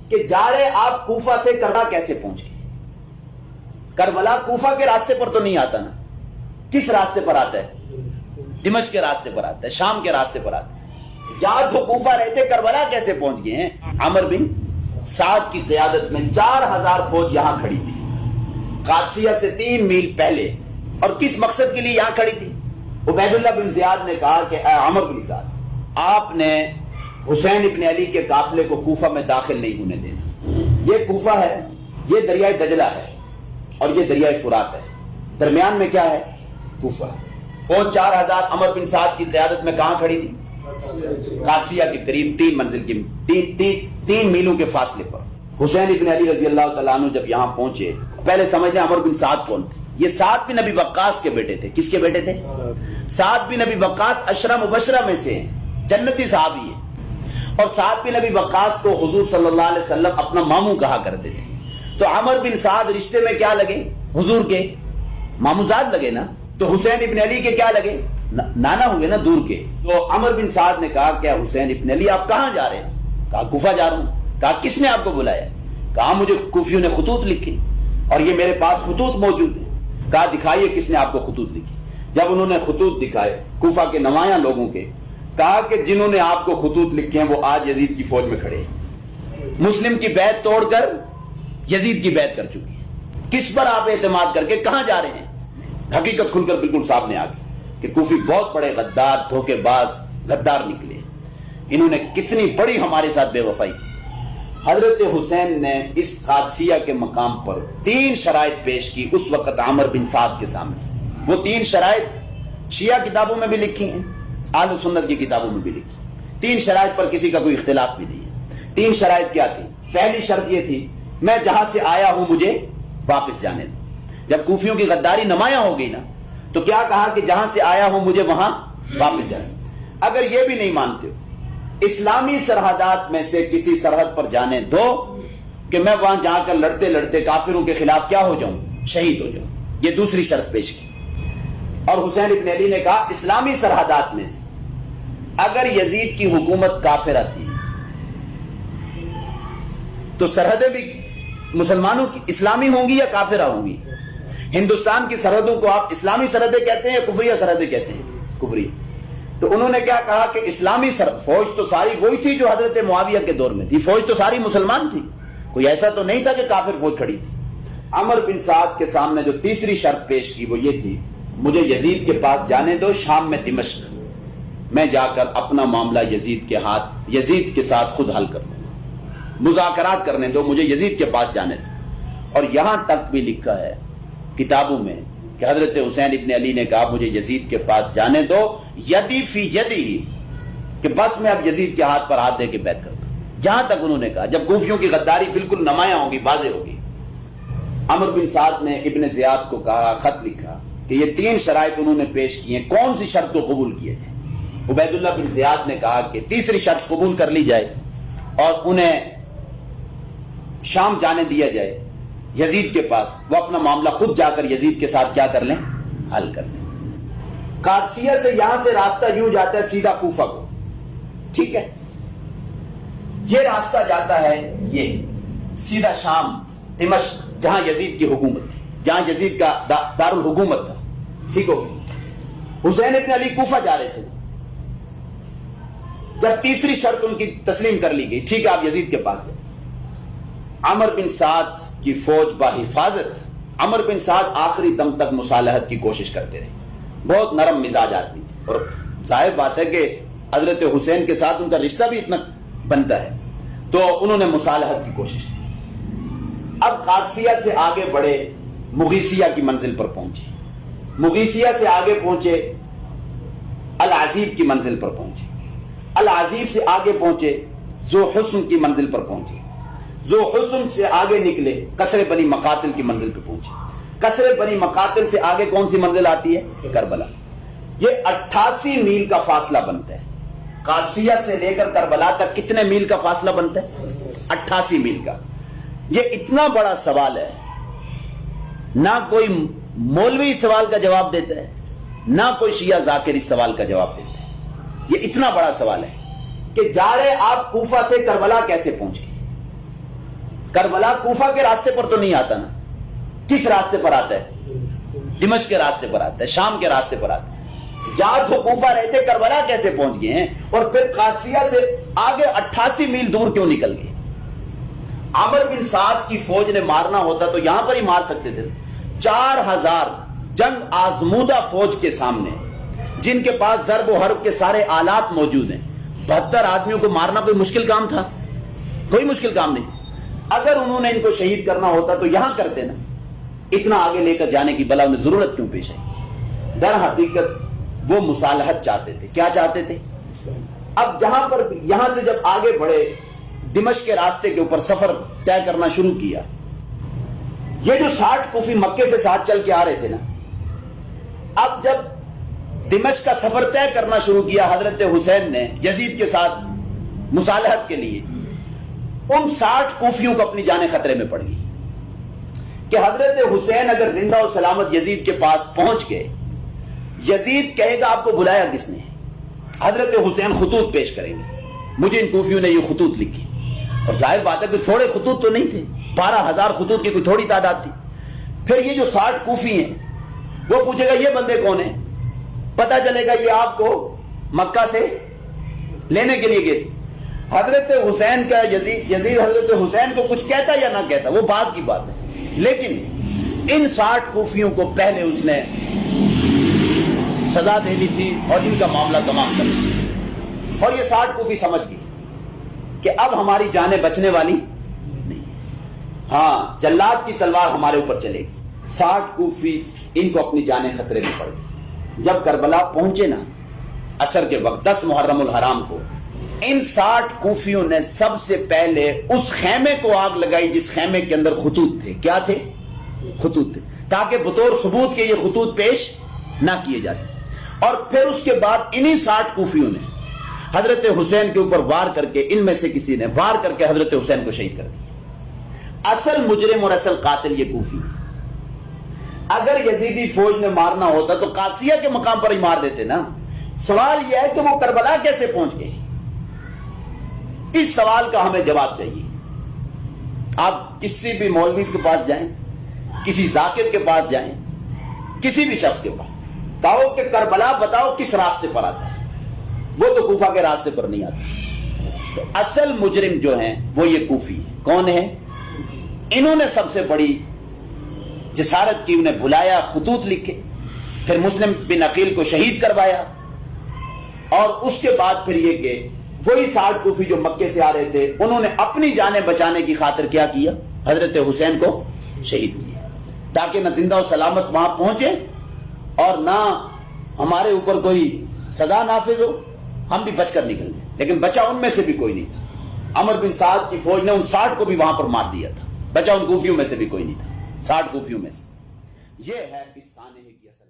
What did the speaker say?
کہ جا رہے آپ کوفہ تھے، کربلا کیسے پہنچ گئے؟ کربلا کوفہ کے راستے پر تو نہیں آتا نا، کس راستے پر آتا ہے؟ دمشق کے راستے پر آتا ہے، شام کے راستے پر آتا ہے۔ جا تو کوفہ رہتے، کربلا کیسے پہنچ گئے ہیں؟ عمر بن سعد کی قیادت میں 4000 فوج یہاں کھڑی تھی، قادسیہ سے 3 میل پہلے، اور کس مقصد کے لیے یہاں کھڑی تھی؟ عبید اللہ بن زیاد نے کہا کہ اے عمر بن سعد، آپ نے حسین ابن علی کے قافلے کو کوفہ میں داخل نہیں ہونے دینا۔ یہ کوفہ ہے، یہ دریائے دجلہ ہے اور یہ دریائے فرات ہے، درمیان میں کیا ہے؟ کوفہ۔ فوج 4000 عمر بن سعد کی قیادت میں کہاں کھڑی تھی؟ قادسیہ کے قریب 3 منزل کی 3 میلوں کے فاصلے پر۔ حسین ابن علی رضی اللہ تعالیٰ عنہ جب یہاں پہنچے، پہلے سمجھ لیں عمر بن سعد کون تھے؟ یہ سعد بن ابی وقاص کے بیٹے تھے۔ کس کے بیٹے تھے؟ سعد بن ابی وقاص 10 مبشرہ میں سے ہیں، جنتی صحابی ہیں، اور سعد بن ابی وقاص کو حضور صلی اللہ علیہ وسلم اپنا ماموں کہا کرتے تھے۔ تو عمر بن سعد رشتے میں کیا لگے؟ حضور کے ماموزاد لگے نا، تو حسین ابن علی کے کیا لگے؟ نانا ہوئے نا، دور کے۔ تو عمر بن سعد نے کہا کہ حسین ابن علی آپ کہاں جا رہے ہیں؟ کہا کوفہ جا رہا ہوں۔ کہا کس نے آپ کو بلایا؟ کہا مجھے کوفیوں نے خطوط لکھے اور یہ میرے پاس خطوط موجود ہیں۔ کہا دکھائیے کس نے آپ کو خطوط لکھی۔ جب انہوں نے خطوط دکھائے کوفہ کے نمایاں لوگوں کے، کہا کہ جنہوں نے آپ کو خطوط لکھے ہیں وہ آج یزید کی فوج میں کھڑے ہیں، مسلم کی بیعت توڑ کر یزید کی بیعت کر چکی ہے۔ کس پر آپ اعتماد کر کے کہاں جا رہے ہیں؟ حقیقت کھل کر بالکل سامنے آ گئی کہ کوفی بہت بڑے غدار، دھوکے باز غدار نکلے۔ انہوں نے کتنی بڑی ہمارے ساتھ بے وفائی کی۔ حضرت حسین نے اس قادسیہ کے مقام پر 3 شرائط پیش کی اس وقت عمر بن سعد کے سامنے۔ وہ 3 شرائط شیعہ کتابوں میں بھی لکھی ہیں، اہل سنت کی کتابوں میں بھی لکھی۔ 3 شرائط پر کسی کا کوئی اختلاف بھی نہیں ہے۔ 3 شرائط کیا تھی؟ پہلی شرط یہ تھی میں جہاں سے آیا ہوں مجھے واپس جانے دو۔ جب کوفیوں کی غداری نمایاں ہو گئی نا، تو کیا کہا کہ جہاں سے آیا ہوں مجھے وہاں واپس جانے دو۔ اگر یہ بھی نہیں مانتے ہو، اسلامی سرحدات میں سے کسی سرحد پر جانے دو کہ میں وہاں جا کر لڑتے لڑتے کافروں کے خلاف کیا ہو جاؤں؟ شہید ہو جاؤں۔ یہ دوسری شرط پیش کی۔ اور حسین ابن علی نے کہا اسلامی سرحدات میں سے اگر یزید کی حکومت کافرہ تھی تو سرحدیں بھی مسلمانوں کی اسلامی ہوں گی یا کافرہ ہوں گی؟ ہندوستان کی سرحدوں کو آپ اسلامی سرحدیں کہتے ہیں یا کفریہ سرحدیں کہتے ہیں؟ کفریہ۔ تو انہوں نے کیا کہا کہ اسلامی فوج تو ساری وہی تھی جو حضرت معاویہ کے دور میں تھی، فوج تو ساری مسلمان تھی، کوئی ایسا تو نہیں تھا کہ کافر فوج کھڑی تھی۔ عمر بن سعد کے سامنے جو تیسری شرط پیش کی وہ یہ تھی مجھے یزید کے پاس جانے دو، شام میں دمشق، میں جا کر اپنا معاملہ یزید کے ہاتھ یزید کے ساتھ خود حل کر لوں، مذاکرات کرنے دو، مجھے یزید کے پاس جانے دو۔ اور یہاں تک بھی لکھا ہے کتابوں میں کہ حضرت حسین ابن علی نے کہا مجھے یزید کے پاس جانے دو، یدی فی یدی، کہ بس میں اب یزید کے ہاتھ پر ہاتھ دے کے بیعت کرتا ہوں۔ یہاں تک انہوں نے کہا جب کوفیوں کی غداری بالکل نمایاں ہوگی، واضح ہوگی۔ عمر بن سعد نے ابن زیاد کو کہا، خط لکھا کہ یہ 3 شرائط انہوں نے پیش کی ہیں، کون سی شرط کو قبول کیے جائے؟ عبید اللہ بن زیاد نے کہا کہ تیسری شرط قبول کر لی جائے اور انہیں شام جانے دیا جائے یزید کے پاس، وہ اپنا معاملہ خود جا کر یزید کے ساتھ کیا کر لیں؟ حل کر لیں۔ قادسیہ سے یہاں سے راستہ یوں جاتا ہے سیدھا کوفہ کو، ٹھیک ہے؟ یہ راستہ جاتا ہے یہ سیدھا شام، دمشق، جہاں یزید کی حکومت تھی، جہاں یزید کا دارالحکومت تھا، ٹھیک ہو؟ حسین ابن علی کوفہ جا رہے تھے۔ جب تیسری شرط ان کی تسلیم کر لی گئی، ٹھیک ہے آپ یزید کے پاس جائیں، عمر بن سعد کی فوج بحفاظت، عمر بن سعد آخری دم تک مصالحت کی کوشش کرتے رہے، بہت نرم مزاج آدمی تھے، اور ظاہر بات ہے کہ حضرت حسین کے ساتھ ان کا رشتہ بھی اتنا بنتا ہے، تو انہوں نے مصالحت کی کوشش کی۔ اب قادسیہ سے آگے بڑھے، مغیثیہ کی منزل پر پہنچے، مغیثیہ سے آگے پہنچے العزیب کی منزل پر پہنچے، العزیب سے آگے پہنچے ذو حسن کی منزل پر پہنچے، ذو حسن سے آگے نکلے قصر بنی مقاتل کی منزل پہ پہنچے، قصر بنی مقاتل سے آگے کون سی منزل آتی ہے؟ کربلا۔ یہ 88 میل کا فاصلہ بنتا ہے، قادسیہ سے لے کر کربلا تک کتنے میل کا فاصلہ بنتا ہے؟ 88 میل کا۔ یہ اتنا بڑا سوال ہے، نہ کوئی مولوی سوال کا جواب دیتا ہے، نہ کوئی شیعہ ذاکر اس سوال کا جواب دیتا ہے۔ یہ اتنا بڑا سوال ہے کہ جا رہے آپ کوفہ تھے، کربلا کیسے پہنچ گئے؟ کربلا کوفہ کے راستے پر تو نہیں آتا نا. کس راستے پر آتا ہے؟ دمشق کے راستے پر آتا ہے, شام کے راستے پر آتا ہے. جہاں تو کوفہ رہتے کربلا کیسے پہنچ گئے ہیں؟ اور پھر قادسیہ سے آگے 88 میل دور کیوں نکل گئے؟ عمر بن سعد کی فوج نے مارنا ہوتا تو یہاں پر ہی مار سکتے تھے. 4000 جنگ آزمودہ فوج کے سامنے, جن کے پاس ضرب و حرب کے سارے آلات موجود ہیں, 72 آدمیوں کو مارنا کوئی مشکل کام تھا؟ کوئی مشکل کام نہیں. اگر انہوں نے ان کو شہید کرنا ہوتا تو یہاں کرتے نا. اتنا آگے لے کر جانے کی بلا انہیں ضرورت کیوں پیش آئی؟ در حقیقت وہ مصالحت چاہتے تھے. کیا چاہتے تھے؟ اب جہاں پر یہاں سے جب آگے بڑھے, دمشق کے راستے کے اوپر سفر طے کرنا شروع کیا, یہ جو 60 کوفی مکے سے ساتھ چل کے آ رہے تھے نا, اب جب دمشق کا سفر طے کرنا شروع کیا حضرت حسین نے یزید کے ساتھ مصالحت کے لیے, ان 60 کوفیوں کو اپنی جانیں خطرے میں پڑ گئی کہ حضرت حسین اگر زندہ و سلامت یزید کے پاس پہنچ گئے, یزید کہے گا آپ کو بلایا کس نے؟ حضرت حسین خطوط پیش کریں گے, مجھے ان کوفیوں نے یہ خطوط لکھی. اور ظاہر بات ہے کہ تھوڑے خطوط تو نہیں تھے, 12,000 خطوط کی کوئی تھوڑی تعداد تھی. پھر یہ جو 60 کوفی ہیں وہ پوچھے گا یہ بندے کون ہیں؟ پتا چلے گا یہ آپ کو مکہ سے لینے کے لیے گئے تھے. حضرت حسین کا یزید حضرت حسین کو کچھ کہتا یا نہ کہتا وہ بات کی بات ہے, لیکن ان 60 کوفیوں کو پہلے اس نے سزا دے دی تھی اور ان کا معاملہ تمام کر دیا. اور یہ 60 کوفی سمجھ گئی کہ اب ہماری جانیں بچنے والی نہیں, ہاں جلاد کی تلوار ہمارے اوپر چلے گی. 60 کوفی ان کو اپنی جانیں خطرے میں پڑ گئی. جب کربلا پہنچے نا عصر کے وقت 10 محرم الحرام کو, ان 60 کوفیوں نے سب سے پہلے اس خیمے کو آگ لگائی جس خیمے کے اندر خطوط تھے. کیا تھے؟ خطوط تھے, تاکہ بطور ثبوت کے یہ خطوط پیش نہ کیے جا سکے. اور پھر اس کے بعد انہی 60 کوفیوں نے حضرت حسین کے اوپر وار کر کے, ان میں سے کسی نے وار کر کے حضرت حسین کو شہید کر دیا. اصل مجرم اور اصل قاتل یہ کوفی. اگر یزیدی فوج نے مارنا ہوتا تو قادسیہ کے مقام پر ہی مار دیتے نا. سوال یہ ہے کہ وہ کربلا کیسے پہنچ گئے؟ اس سوال کا ہمیں جواب چاہیے. آپ کسی بھی مولوی کے پاس جائیں, کسی ذاکر کے پاس جائیں, کسی بھی شخص کے پاس کہو کہ کربلا بتاؤ کس راستے پر آتا ہے, وہ تو کوفہ کے راستے پر نہیں آتا. تو اصل مجرم جو ہیں وہ یہ کوفی ہیں. کون ہیں؟ انہوں نے سب سے بڑی جسارت کی, انہیں بلایا, خطوط لکھے, پھر مسلم بن عقیل کو شہید کروایا, اور اس کے بعد پھر یہ کہ وہی 60 کوفی جو مکے سے آ رہے تھے انہوں نے اپنی جانیں بچانے کی خاطر کیا کیا؟ حضرت حسین کو شہید کیا, تاکہ نہ زندہ و سلامت وہاں پہنچے اور نہ ہمارے اوپر کوئی سزا نافذ ہو, ہم بھی بچ کر نکل گئے. لیکن بچا ان میں سے بھی کوئی نہیں تھا. عمر بن سعد کی فوج نے ان 60 کو بھی وہاں پر مار دیا تھا, بچا ان کوفیوں میں سے بھی کوئی نہیں تھا. 60 کوفیوں میں سے. یہ ہے اس سانحے کی اصل